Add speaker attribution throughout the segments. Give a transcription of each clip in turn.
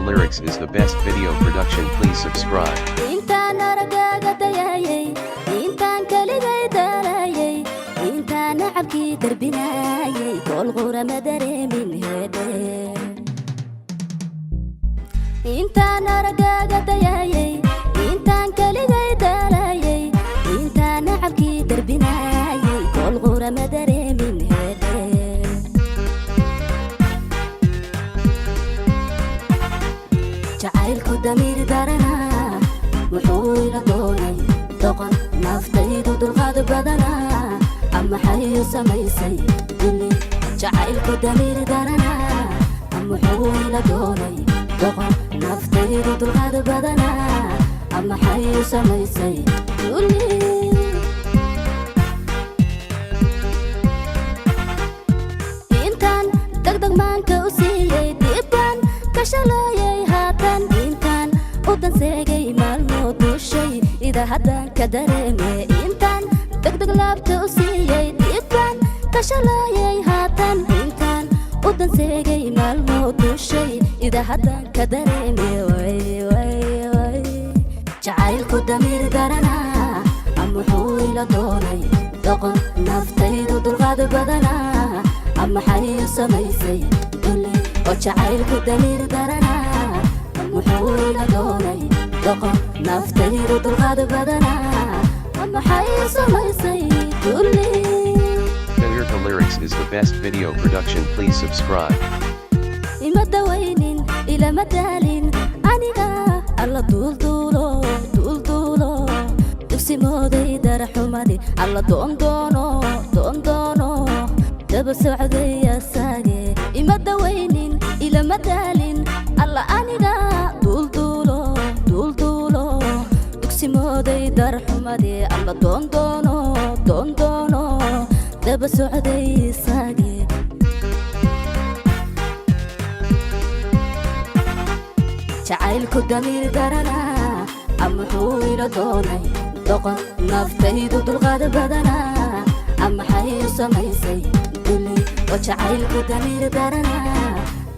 Speaker 1: Lyrics is the best video production. Please subscribe.
Speaker 2: intaan aragaaga dayayay intaan kaligay dalayay intaan nacabkii darbinayay gool qurama dareemin heedhe intaan aragaaga dayayay intaan kaligay dalayay intaan nacabkii darbinayay gool qurama dareemin heedhe jacaylku damiir darana wuxuu ila doonay doqon naftaydu dulqaad badana ama xayu samaysay dili jacaylku damiir darana wuxuu ila doonay doqon naftaydu dulqaad badana ama xayu samaysay dili intaan degdeg maanka u siiyey dibbaan ka shalayay haatan intaan udan seegay maalmoo duushay ida haddaan ka dareeme intaan degdeg laabta u siiyey dibbaan ka shalayay haatan intaan udan seegay maalmoo duushay ida haddaan ka dareeme jacaylku damiir darana ama wuxuu ila doonay doqon naftaydu dulqaad badana ama xayu samaysay duli oo jacaylku damiir darana wuxuu ila doonay doqon naftaydu dulqaad badana ama xayu samaysay duli
Speaker 1: The Lyrics is the best video production. Please subscribe.
Speaker 2: ima dawaynin ilama daalin aniga alla duulduulo dugsi mooday daraxumadi alla doondoono daba socday asaage ima dawaynin ilama daalin alla aniga duulduulo dugsi mooday daraxumadi alla doondoono daba socday asaage jacaylku damiir darana ama wuxuu ila doonay doqon naftaydu dulqaad badana ama xayu samaysay duli oo jacaylku damiir darana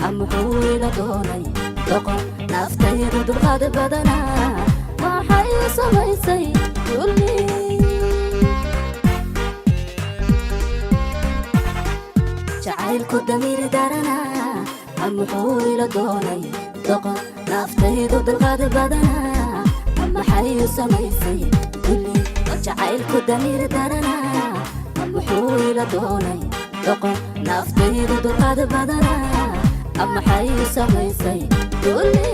Speaker 2: ama wuxuu ila doonay doqon naftaydu dulqaad badana ama xayu samaysay duli jacaylku damiir darana ama wuxuu ila doonay doqon naftaydu dulqaad badana ama xayu samaysay duli oo jacaylku damiir darana ama wuxuu ila doonay doqon naftaydu dulqaad badana ama xayu samaysay duli